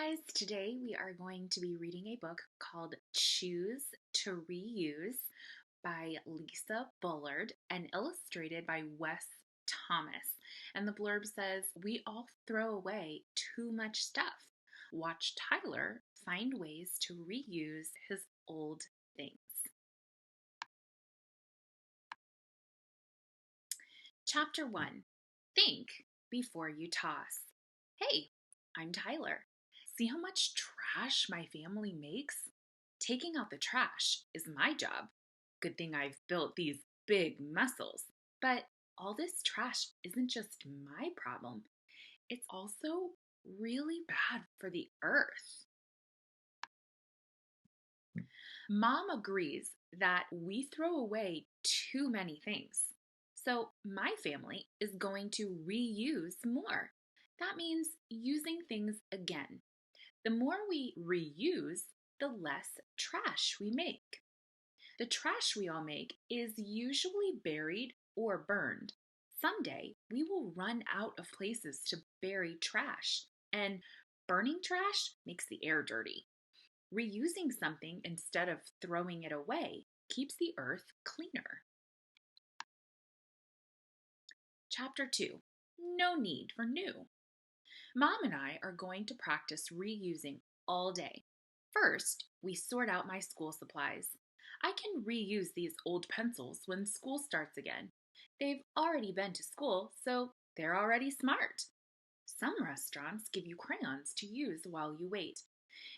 guys, today we are going to be reading a book called Choose to Reuse by Lisa Bullard and illustrated by Wes Thomas. And the blurb says, "We all throw away too much stuff. Watch Tyler find ways to reuse his old things." Chapter 1. Think before you toss. Hey, I'm Tyler. See how much trash my family makes? Taking out the trash is my job. Good thing I've built these big muscles. But all this trash isn't just my problem, it's also really bad for the earth. Mom agrees that we throw away too many things. So my family is going to reuse more. That means using things again. The more we reuse, the less trash we make. The trash we all make is usually buried or burned. Someday we will run out of places to bury trash, and burning trash makes the air dirty. Reusing something instead of throwing it away keeps the earth cleaner. Chapter 2. No need for new. Mom and I are going to practice reusing all day. First, we sort out my school supplies. I can reuse these old pencils when school starts again. They've already been to school, so they're already smart. Some restaurants give you crayons to use while you wait.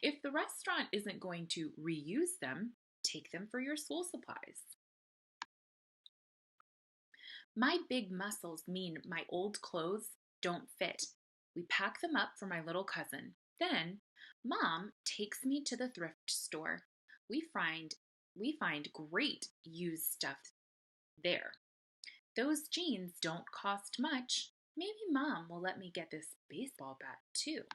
If the restaurant isn't going to reuse them, take them for your school supplies. My big muscles mean my old clothes don't fit. We pack them up for my little cousin. Then, Mom takes me to the thrift store. We find great used stuff there. Those jeans don't cost much. Maybe Mom will let me get this baseball bat too.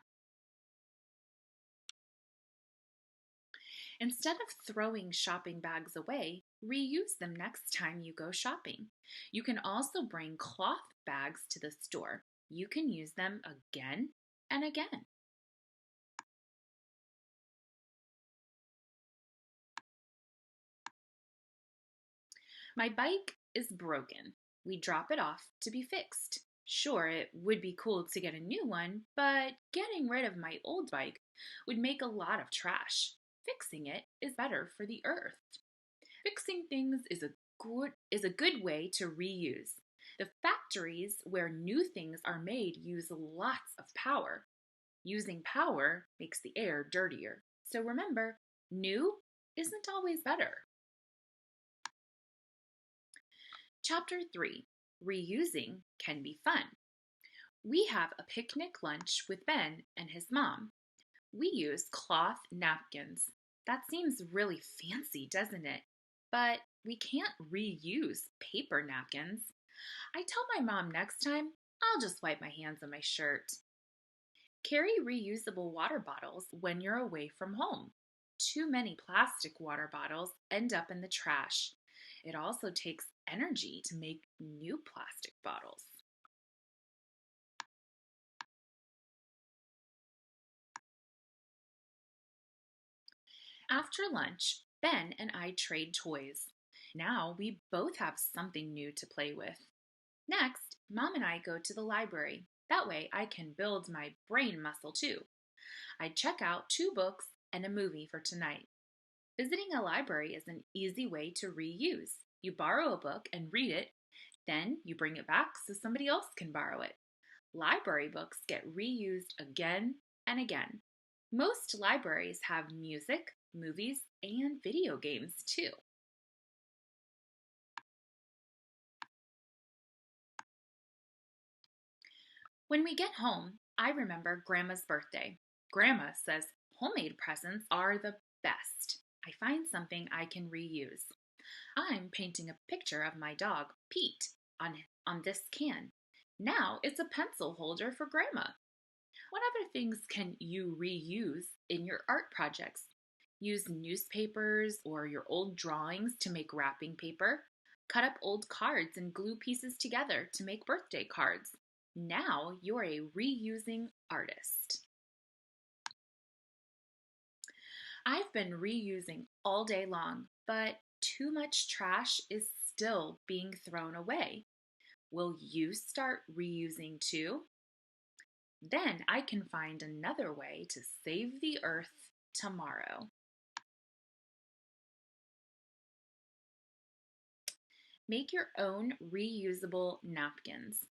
Instead of throwing shopping bags away, reuse them next time you go shopping. You can also bring cloth bags to the store. You can use them again and again. My bike is broken. We drop it off to be fixed. Sure, it would be cool to get a new one, but getting rid of my old bike would make a lot of trash. Fixing it is better for the earth. Fixing things is a good way to reuse. The factories where new things are made use lots of power. Using power makes the air dirtier. So remember, new isn't always better. Chapter 3. Reusing can be fun. We have a picnic lunch with Ben and his mom. We use cloth napkins. That seems really fancy, doesn't it? But we can't reuse paper napkins. I tell my mom next time, I'll just wipe my hands on my shirt. Carry reusable water bottles when you're away from home. Too many plastic water bottles end up in the trash. It also takes energy to make new plastic bottles. After lunch, Ben and I trade toys. Now we both have something new to play with. Next, Mom and I go to the library. That way I can build my brain muscle too. I check out 2 books and a movie for tonight. Visiting a library is an easy way to reuse. You borrow a book and read it, then you bring it back so somebody else can borrow it. Library books get reused again and again. Most libraries have music, movies, and video games too. When we get home, I remember Grandma's birthday. Grandma says homemade presents are the best. I find something I can reuse. I'm painting a picture of my dog, Pete, on this can. Now it's a pencil holder for Grandma. What other things can you reuse in your art projects? Use newspapers or your old drawings to make wrapping paper. Cut up old cards and glue pieces together to make birthday cards. Now you're a reusing artist. I've been reusing all day long, but too much trash is still being thrown away. Will you start reusing too? Then I can find another way to save the earth tomorrow. Make your own reusable napkins.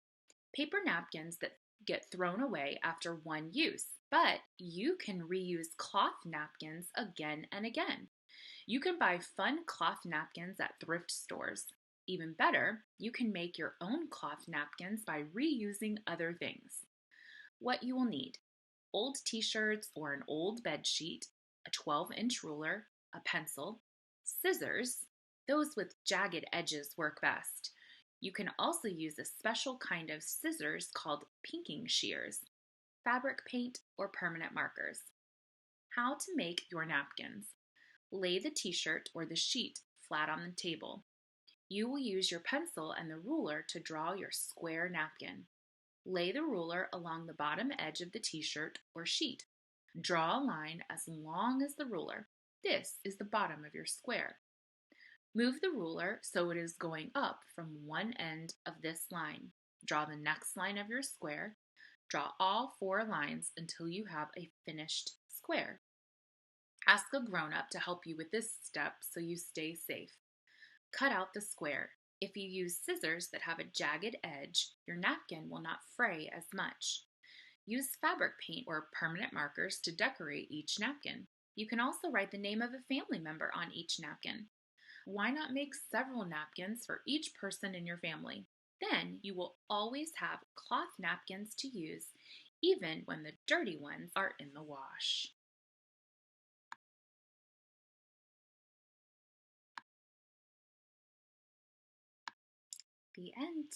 Paper napkins that get thrown away after one use, but you can reuse cloth napkins again and again. You can buy fun cloth napkins at thrift stores. Even better, you can make your own cloth napkins by reusing other things. What you will need: old t shirts or an old bed sheet, a 12-inch ruler, a pencil, scissors. Those with jagged edges work best. You can also use a special kind of scissors called pinking shears, fabric paint, or permanent markers. How to make your napkins. Lay the t shirt or the sheet flat on the table. You will use your pencil and the ruler to draw your square napkin. Lay the ruler along the bottom edge of the t shirt or sheet. Draw a line as long as the ruler. This is the bottom of your square. Move the ruler so it is going up from one end of this line. Draw the next line of your square. Draw all 4 lines until you have a finished square. Ask a grown-up to help you with this step so you stay safe. Cut out the square. If you use scissors that have a jagged edge, your napkin will not fray as much. Use fabric paint or permanent markers to decorate each napkin. You can also write the name of a family member on each napkin. Why not make several napkins for each person in your family? Then you will always have cloth napkins to use, even when the dirty ones are in the wash. The end.